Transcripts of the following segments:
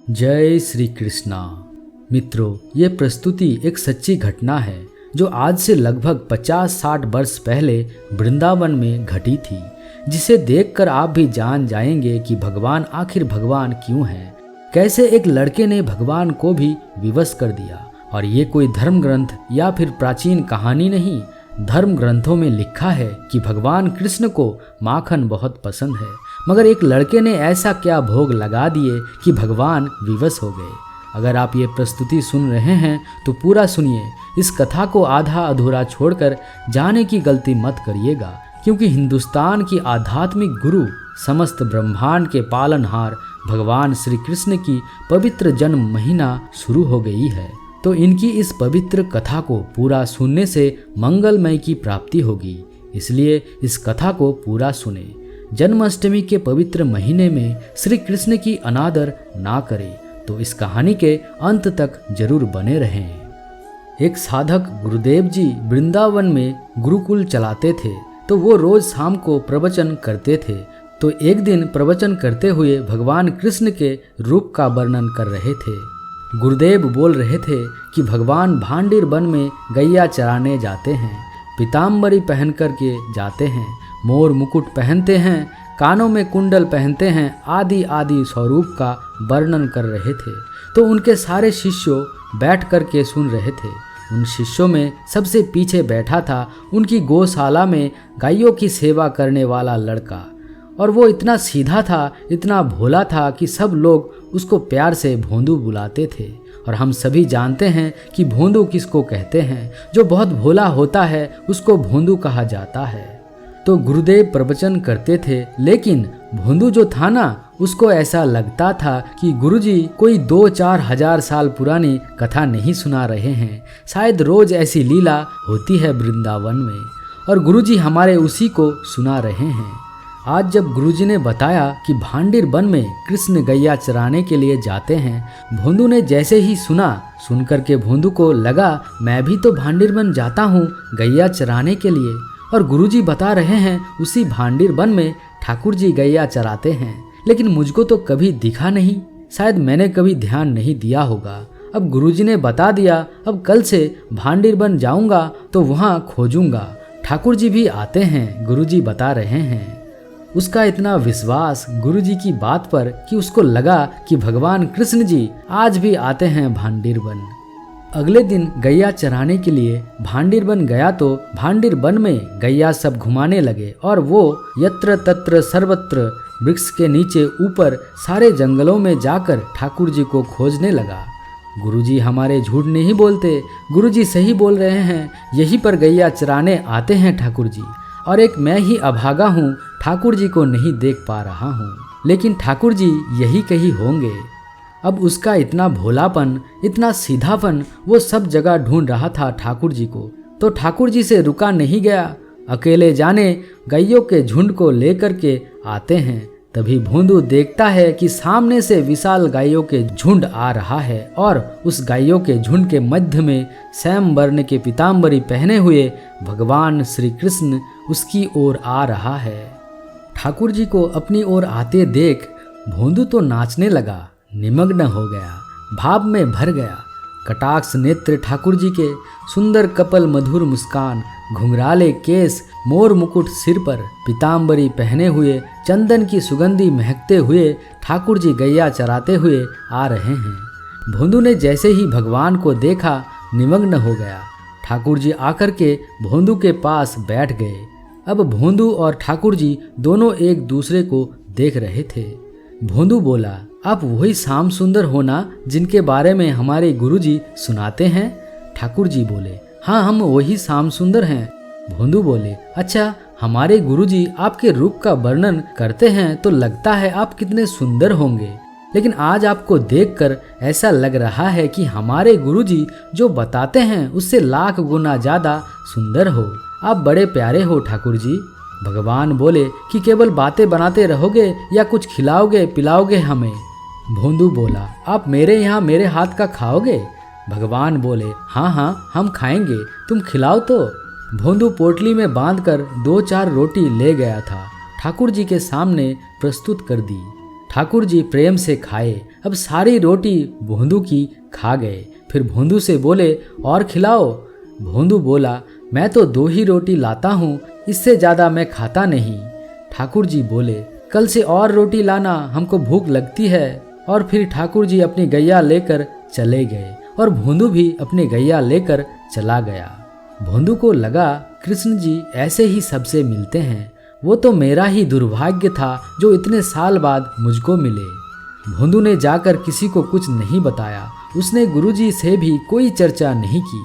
जय श्री कृष्णा। मित्रों, ये प्रस्तुति एक सच्ची घटना है जो आज से लगभग 50-60 वर्ष पहले वृंदावन में घटी थी, जिसे देखकर आप भी जान जाएंगे कि भगवान आखिर भगवान क्यों हैं। कैसे एक लड़के ने भगवान को भी विवश कर दिया। और ये कोई धर्म ग्रंथ या फिर प्राचीन कहानी नहीं, धर्म ग्रंथों में लिखा है कि भगवान कृष्ण को माखन बहुत पसंद है, मगर एक लड़के ने ऐसा क्या भोग लगा दिए कि भगवान विवश हो गए। अगर आप ये प्रस्तुति सुन रहे हैं तो पूरा सुनिए। इस कथा को आधा अधूरा छोड़कर जाने की गलती मत करिएगा, क्योंकि हिंदुस्तान की आध्यात्मिक गुरु, समस्त ब्रह्मांड के पालनहार भगवान श्री कृष्ण की पवित्र जन्म महीना शुरू हो गई है। तो इनकी इस पवित्र कथा को पूरा सुनने से मंगलमय की प्राप्ति होगी, इसलिए इस कथा को पूरा सुने। जन्माष्टमी के पवित्र महीने में श्री कृष्ण की अनादर ना करें, तो इस कहानी के अंत तक जरूर बने रहें। एक साधक गुरुदेव जी वृंदावन में गुरुकुल चलाते थे, तो वो रोज शाम को प्रवचन करते थे। तो एक दिन प्रवचन करते हुए भगवान कृष्ण के रूप का वर्णन कर रहे थे। गुरुदेव बोल रहे थे कि भगवान भांडीर वन में गैया चराने जाते हैं, पीताम्बरी पहन कर के जाते हैं, मोर मुकुट पहनते हैं, कानों में कुंडल पहनते हैं, आदि आदि स्वरूप का वर्णन कर रहे थे। तो उनके सारे शिष्यों बैठ कर के सुन रहे थे। उन शिष्यों में सबसे पीछे बैठा था उनकी गौशाला में गायों की सेवा करने वाला लड़का, और वो इतना सीधा था, इतना भोला था कि सब लोग उसको प्यार से भोंदू बुलाते थे। और हम सभी जानते हैं कि भोंदू किसको कहते हैं। जो बहुत भोला होता है उसको भोंदू कहा जाता है। तो गुरुदेव प्रवचन करते थे, लेकिन भोंदू जो था ना, उसको ऐसा लगता था कि गुरुजी कोई 2-4 हजार साल पुरानी कथा नहीं सुना रहे हैं। शायद रोज ऐसी लीला होती है वृंदावन में, और गुरुजी हमारे उसी को सुना रहे हैं। आज जब गुरुजी ने बताया कि भांडीर वन में कृष्ण गैया चराने के लिए जाते हैं, भोंदू ने जैसे ही सुन करके भोंदू को लगा मैं भी तो भांडीर वन जाता हूँ गैया चराने के लिए, और गुरुजी बता रहे हैं उसी भांडीर वन में ठाकुर जी गैया चराते हैं, लेकिन मुझको तो कभी दिखा नहीं। शायद मैंने कभी ध्यान नहीं दिया होगा। अब गुरुजी ने बता दिया, अब कल से भांडीर वन जाऊंगा तो वहाँ खोजूंगा, ठाकुर जी भी आते हैं, गुरुजी बता रहे हैं। उसका इतना विश्वास गुरुजी की बात पर कि उसको लगा कि भगवान कृष्ण जी आज भी आते हैं भांडीर वन। अगले दिन गैया चराने के लिए भांडीर वन गया तो भांडीर वन में गैया सब घुमाने लगे, और वो यत्र तत्र सर्वत्र वृक्ष के नीचे ऊपर सारे जंगलों में जाकर ठाकुर जी को खोजने लगा। गुरुजी हमारे झूठ नहीं बोलते, गुरुजी सही बोल रहे हैं। यहीं पर गैया चराने आते हैं ठाकुर जी, और एक मैं ही अभागा हूँ, ठाकुर जी को नहीं देख पा रहा हूँ, लेकिन ठाकुर जी यही कहीं होंगे। अब उसका इतना भोलापन, इतना सीधापन, वो सब जगह ढूंढ रहा था ठाकुर जी को। तो ठाकुर जी से रुका नहीं गया। अकेले जाने गायों के झुंड को लेकर के आते हैं। तभी भोंदू देखता है कि सामने से विशाल गायों के झुंड आ रहा है, और उस गायों के झुंड के मध्य में श्याम वर्ण के पीताम्बरी पहने हुए भगवान श्री कृष्ण उसकी ओर आ रहा है। ठाकुर जी को अपनी ओर आते देख भोंदू तो नाचने लगा, निमग्न हो गया, भाव में भर गया। कटाक्ष नेत्र ठाकुर जी के, सुंदर कपल, मधुर मुस्कान, घुंघराले केस, मोर मुकुट सिर पर, पीताम्बरी पहने हुए, चंदन की सुगंधी महकते हुए ठाकुर जी गैया चराते हुए आ रहे हैं। भोंदू ने जैसे ही भगवान को देखा निमग्न हो गया। ठाकुर जी आकर के भोंदू के पास बैठ गए। अब भोंदू और ठाकुर जी दोनों एक दूसरे को देख रहे थे। भोंदू बोला, आप वही श्याम सुंदर हो ना जिनके बारे में हमारे गुरुजी सुनाते हैं? ठाकुर जी बोले, हाँ, हम वही श्याम सुंदर हैं। भोंदू बोले, अच्छा, हमारे गुरुजी आपके रूप का वर्णन करते हैं तो लगता है आप कितने सुंदर होंगे, लेकिन आज आपको देखकर ऐसा लग रहा है कि हमारे गुरुजी जो बताते हैं उससे लाख गुना ज्यादा सुंदर हो। आप बड़े प्यारे हो ठाकुर जी। भगवान बोले कि केवल बातें बनाते रहोगे या कुछ खिलाओगे पिलाओगे हमें? भोंदू बोला, आप मेरे यहाँ मेरे हाथ का खाओगे? भगवान बोले, हाँ हाँ, हम खाएंगे, तुम खिलाओ तो। भोंदू पोटली में बांधकर 2-4 रोटी ले गया था, ठाकुर जी के सामने प्रस्तुत कर दी। ठाकुर जी प्रेम से खाए। अब सारी रोटी भोंदू की खा गए। फिर भोंदू से बोले, और खिलाओ। भोंदू बोला, मैं तो 2 ही रोटी लाता हूँ, इससे ज़्यादा मैं खाता नहीं। ठाकुर जी बोले, कल से और रोटी लाना, हमको भूख लगती है। और फिर ठाकुर जी अपनी गैया लेकर चले गए और भोंदू भी अपनी गैया लेकर चला गया। भोंदू को लगा कृष्ण जी ऐसे ही सबसे मिलते हैं, वो तो मेरा ही दुर्भाग्य था जो इतने साल बाद मुझको मिले। भोंदू ने जाकर किसी को कुछ नहीं बताया। उसने गुरुजी से भी कोई चर्चा नहीं की।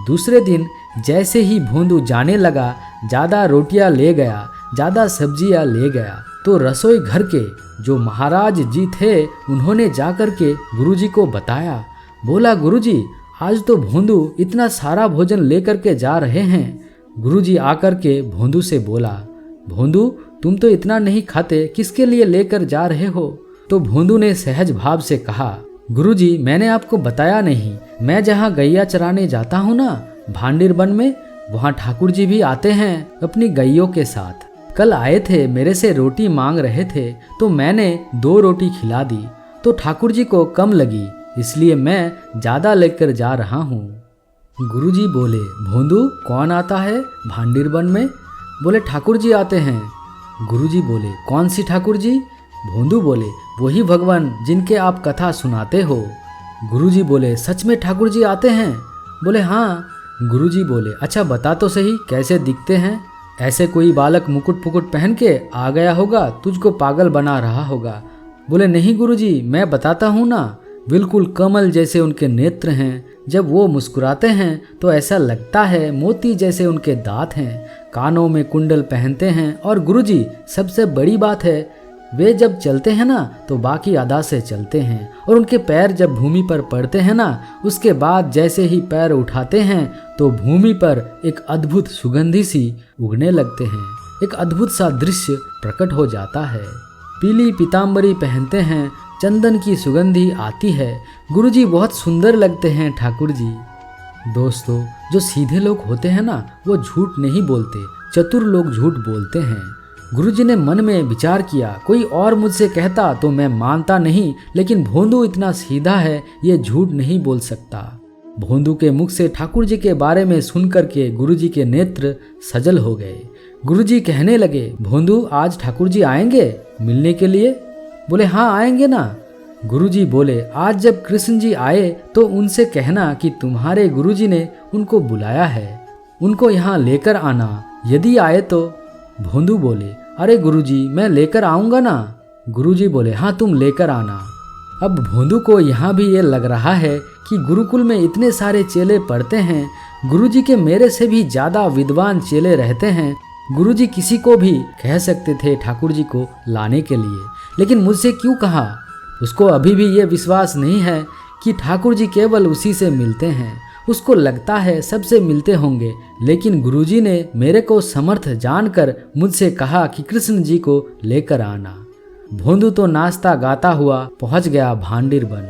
दूसरे दिन जैसे ही भोंदू जाने लगा, ज़्यादा रोटियां ले गया, ज़्यादा सब्जियां ले गया, तो रसोई घर के जो महाराज जी थे उन्होंने जाकर के गुरुजी को बताया। बोला, गुरुजी आज तो भोंदू इतना सारा भोजन लेकर के जा रहे हैं। गुरुजी आकर के भोंदू से बोला, भोंदू तुम तो इतना नहीं खाते, किसके लिए लेकर जा रहे हो? तो भोंदू ने सहज भाव से कहा, गुरुजी मैंने आपको बताया नहीं, मैं जहाँ गैया चराने जाता हूँ ना भांडिर वन में, वहाँ ठाकुर जी भी आते हैं अपनी गैयों के साथ। कल आए थे, मेरे से रोटी मांग रहे थे, तो मैंने 2 रोटी खिला दी, तो ठाकुर जी को कम लगी, इसलिए मैं ज़्यादा लेकर जा रहा हूँ। गुरुजी बोले, भोंदू कौन आता है भांडिर वन में? बोले, ठाकुर जी आते हैं। गुरुजी बोले, कौन सी ठाकुर जी? भोंदू बोले, वही भगवान जिनके आप कथा सुनाते हो। गुरुजी बोले, सच में ठाकुर जी आते हैं? बोले, हाँ। गुरुजी बोले, अच्छा बता तो सही कैसे दिखते हैं? ऐसे कोई बालक मुकुट फुकुट पहन के आ गया होगा, तुझको पागल बना रहा होगा। बोले, नहीं गुरुजी मैं बताता हूँ ना, बिल्कुल कमल जैसे उनके नेत्र हैं। जब वो मुस्कुराते हैं तो ऐसा लगता है मोती जैसे उनके दांत हैं। कानों में कुंडल पहनते हैं। और गुरुजी सबसे बड़ी बात है, वे जब चलते हैं ना तो बाकी अदा से चलते हैं, और उनके पैर जब भूमि पर पड़ते हैं ना, उसके बाद जैसे ही पैर उठाते हैं तो भूमि पर एक अद्भुत सुगंधी सी उगने लगते हैं। एक अद्भुत सा दृश्य प्रकट हो जाता है। पीली पीताम्बरी पहनते हैं, चंदन की सुगंधी आती है। गुरुजी बहुत सुंदर लगते हैं ठाकुर जी। दोस्तों, जो सीधे लोग होते हैं ना वो झूठ नहीं बोलते, चतुर लोग झूठ बोलते हैं। गुरुजी ने मन में विचार किया, कोई और मुझसे कहता तो मैं मानता नहीं, लेकिन भोंदू इतना सीधा है, ये झूठ नहीं बोल सकता। भोंदू के मुख से ठाकुर जी के बारे में सुनकर के गुरुजी के नेत्र सजल हो गए। गुरुजी कहने लगे, भोंदू आज ठाकुर जी आएंगे मिलने के लिए? बोले, हाँ आएंगे ना। गुरुजी बोले, आज जब कृष्ण जी आए तो उनसे कहना कि तुम्हारे गुरुजी ने उनको बुलाया है, उनको यहाँ लेकर आना, यदि आए तो। भोंदू बोले, अरे गुरुजी मैं लेकर आऊँगा ना। गुरुजी बोले, हाँ तुम लेकर आना। अब भोंदू को यहाँ भी ये लग रहा है कि गुरुकुल में इतने सारे चेले पढ़ते हैं, गुरुजी के मेरे से भी ज़्यादा विद्वान चेले रहते हैं, गुरुजी किसी को भी कह सकते थे ठाकुर जी को लाने के लिए, लेकिन मुझसे क्यों कहा? उसको अभी भी ये विश्वास नहीं है कि ठाकुर जी केवल उसी से मिलते हैं। उसको लगता है सबसे मिलते होंगे, लेकिन गुरुजी ने मेरे को समर्थ जानकर मुझसे कहा कि कृष्ण जी को लेकर आना। भोंदू तो नाचता गाता हुआ पहुंच गया भांडिर वन।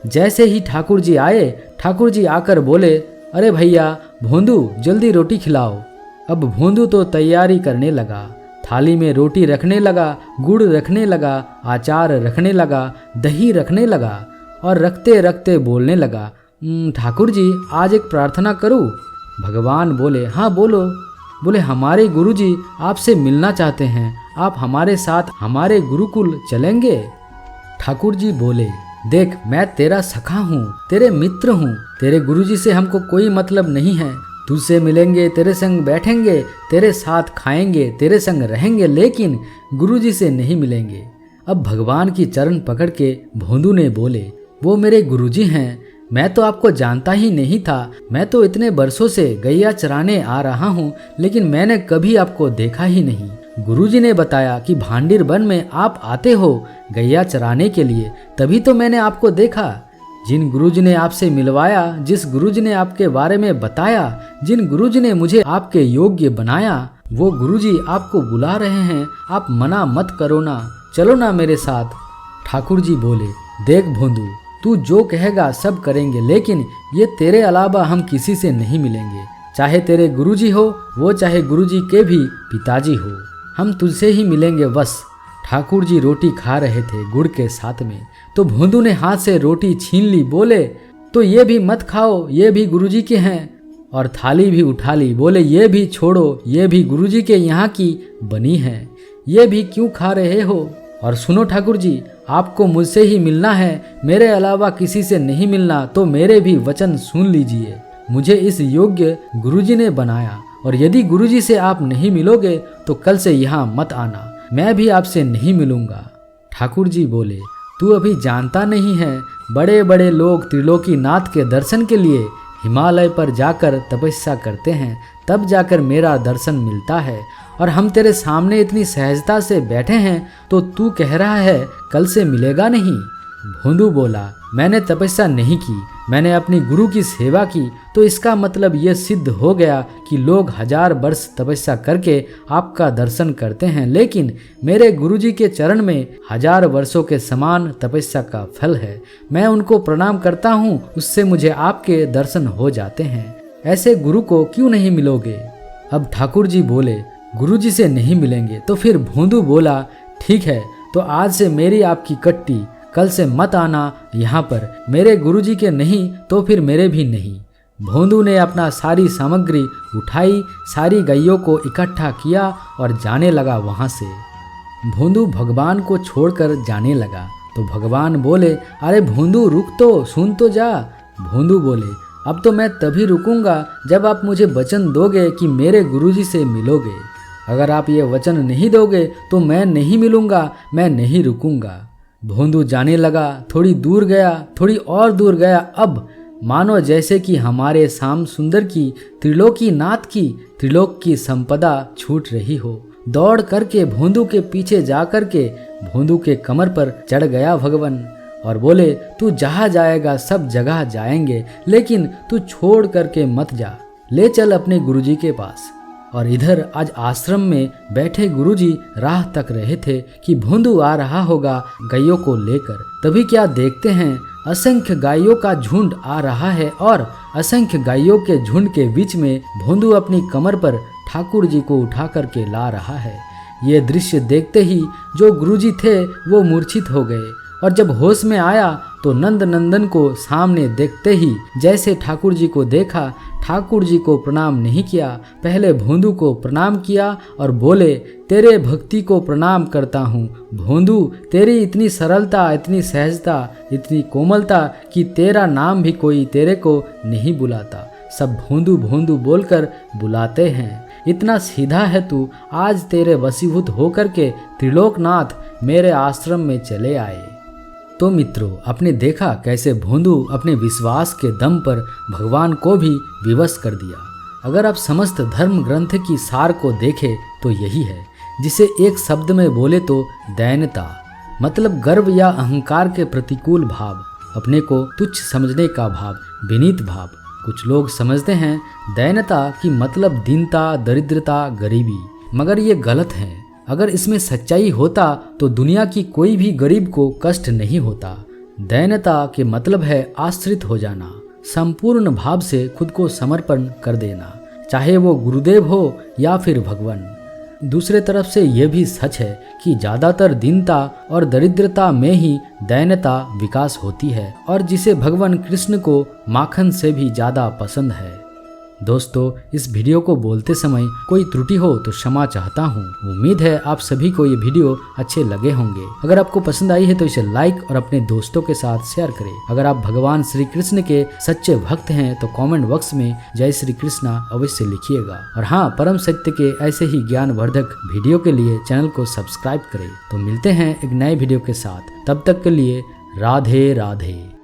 जैसे ही ठाकुर जी आए, ठाकुर जी आकर बोले, अरे भैया भोंदू जल्दी रोटी खिलाओ। अब भोंदू तो तैयारी करने लगा, थाली में रोटी रखने लगा, गुड़ रखने लगा, अचार रखने लगा, दही रखने लगा, और रखते रखते बोलने लगा, ठाकुर जी आज एक प्रार्थना करूं? भगवान बोले, हाँ बोलो। बोले, हमारे गुरुजी आपसे मिलना चाहते हैं, आप हमारे साथ हमारे गुरुकुल चलेंगे? ठाकुर जी बोले, देख मैं तेरा सखा हूँ, तेरे मित्र हूँ, तेरे गुरुजी से हमको कोई मतलब नहीं है। तुझसे मिलेंगे, तेरे संग बैठेंगे, तेरे साथ खाएंगे, तेरे संग रहेंगे, लेकिन गुरुजी से नहीं मिलेंगे। अब भगवान की चरण पकड़ के भोंदू ने बोले, वो मेरे गुरुजी हैं, मैं तो आपको जानता ही नहीं था, मैं तो इतने बरसों से गैया चराने आ रहा हूँ, लेकिन मैंने कभी आपको देखा ही नहीं। गुरुजी ने बताया कि भांडिर वन में आप आते हो गैया चराने के लिए, तभी तो मैंने आपको देखा। जिन गुरुजी ने आपसे मिलवाया, जिस गुरुजी ने आपके बारे में बताया, जिन गुरुजी ने मुझे आपके योग्य बनाया, वो गुरुजी आपको बुला रहे हैं, आप मना मत करो ना, चलो ना मेरे साथ। ठाकुर जी बोले, देख भोंदू तू जो कहेगा सब करेंगे, लेकिन ये तेरे अलावा हम किसी से नहीं मिलेंगे, चाहे तेरे गुरुजी हो वो, चाहे गुरुजी के भी पिताजी हो, हम तुझसे ही मिलेंगे बस। ठाकुर जी रोटी खा रहे थे गुड़ के साथ में, तो भोंदू ने हाथ से रोटी छीन ली। बोले, तो ये भी मत खाओ, ये भी गुरुजी के हैं। और थाली भी उठा ली। बोले, ये भी छोड़ो, ये भी गुरुजी के यहाँ की बनी है, ये भी क्यों खा रहे हो? और सुनो ठाकुर जी, आपको मुझसे ही मिलना है, मेरे अलावा किसी से नहीं मिलना, तो मेरे भी वचन सुन लीजिए। मुझे इस योग्य गुरुजी ने बनाया, और यदि गुरुजी से आप नहीं मिलोगे तो कल से यहाँ मत आना, मैं भी आपसे नहीं मिलूंगा। ठाकुर जी बोले, तू अभी जानता नहीं है, बड़े बड़े लोग त्रिलोकी नाथ के दर्शन के लिए हिमालय पर जाकर तपस्या करते हैं, तब जाकर मेरा दर्शन मिलता है, और हम तेरे सामने इतनी सहजता से बैठे हैं तो तू कह रहा है कल से मिलेगा नहीं। भोंदू बोला, मैंने तपस्या नहीं की, मैंने अपनी गुरु की सेवा की, तो इसका मतलब यह सिद्ध हो गया कि लोग 1000 वर्ष तपस्या करके आपका दर्शन करते हैं, लेकिन मेरे गुरुजी के चरण में 1000 वर्षों के समान तपस्या का फल है। मैं उनको प्रणाम करता हूँ, उससे मुझे आपके दर्शन हो जाते हैं। ऐसे गुरु को क्यों नहीं मिलोगे? अब ठाकुर जी बोले, गुरुजी से नहीं मिलेंगे। तो फिर भोंदू बोला, ठीक है, तो आज से मेरी आपकी कट्टी, कल से मत आना यहाँ पर, मेरे गुरुजी के नहीं तो फिर मेरे भी नहीं। भोंदू ने अपना सारी सामग्री उठाई, सारी गायों को इकट्ठा किया और जाने लगा वहाँ से। भोंदू भगवान को छोड़कर जाने लगा, तो भगवान बोले, अरे भोंदू रुक तो, सुन तो जा। भोंदू बोले, अब तो मैं तभी रुकूंगा जब आप मुझे वचन दोगे कि मेरे गुरुजी से मिलोगे। अगर आप ये वचन नहीं दोगे तो मैं नहीं मिलूंगा, मैं नहीं रुकूंगा। भोंदू जाने लगा, थोड़ी दूर गया, थोड़ी और दूर गया। अब मानो जैसे कि हमारे श्याम सुंदर की, त्रिलोकी नाथ की, त्रिलोक की संपदा छूट रही हो। दौड़ करके भोंदू के पीछे जा करके भोंदू के कमर पर चढ़ गया भगवान और बोले, तू जहाँ जाएगा सब जगह जाएंगे, लेकिन तू छोड़ करके मत जा, ले चल अपने गुरुजी के पास। और इधर आज आश्रम में बैठे गुरुजी राह तक रहे थे कि भोंदू आ रहा होगा गायों को लेकर। तभी क्या देखते हैं, असंख्य गायों का झुंड आ रहा है, और असंख्य गायों के झुंड के बीच में भोंदू अपनी कमर पर ठाकुर जी को उठा करके ला रहा है। ये दृश्य देखते ही जो गुरुजी थे वो मूर्छित हो गए, और जब होश में आया तो नंद नंदन को सामने देखते ही जैसे ठाकुर जी को देखा, ठाकुर जी को प्रणाम नहीं किया, पहले भोंदू को प्रणाम किया और बोले, तेरे भक्ति को प्रणाम करता हूँ भोंदू, तेरी इतनी सरलता, इतनी सहजता, इतनी कोमलता कि तेरा नाम भी कोई तेरे को नहीं बुलाता, सब भोंदू भोंदू बोलकर बुलाते हैं। इतना सीधा है तू, आज तेरे वशीभूत होकर के त्रिलोकनाथ मेरे आश्रम में चले आए। तो मित्रों, आपने देखा कैसे भोंदू अपने विश्वास के दम पर भगवान को भी विवश कर दिया। अगर आप समस्त धर्म ग्रंथ की सार को देखें तो यही है, जिसे एक शब्द में बोले तो दैन्यता, मतलब गर्व या अहंकार के प्रतिकूल भाव, अपने को तुच्छ समझने का भाव, विनीत भाव। कुछ लोग समझते हैं दैन्यता की मतलब दीनता, दरिद्रता, गरीबी, मगर ये गलत है। अगर इसमें सच्चाई होता तो दुनिया की कोई भी गरीब को कष्ट नहीं होता। दैन्यता के मतलब है आश्रित हो जाना, संपूर्ण भाव से खुद को समर्पण कर देना, चाहे वो गुरुदेव हो या फिर भगवान। दूसरे तरफ से यह भी सच है कि ज़्यादातर दीनता और दरिद्रता में ही दैन्यता विकास होती है, और जिसे भगवान कृष्ण को माखन से भी ज़्यादा पसंद है। दोस्तों, इस वीडियो को बोलते समय कोई त्रुटि हो तो क्षमा चाहता हूँ। उम्मीद है आप सभी को ये वीडियो अच्छे लगे होंगे। अगर आपको पसंद आई है तो इसे लाइक और अपने दोस्तों के साथ शेयर करें। अगर आप भगवान श्री कृष्ण के सच्चे भक्त हैं तो कमेंट बॉक्स में जय श्री कृष्णा अवश्य लिखिएगा। और हाँ, परम सत्य के ऐसे ही ज्ञानवर्धक वीडियो के लिए चैनल को सब्सक्राइब करें। तो मिलते हैं एक नए वीडियो के साथ, तब तक के लिए राधे राधे।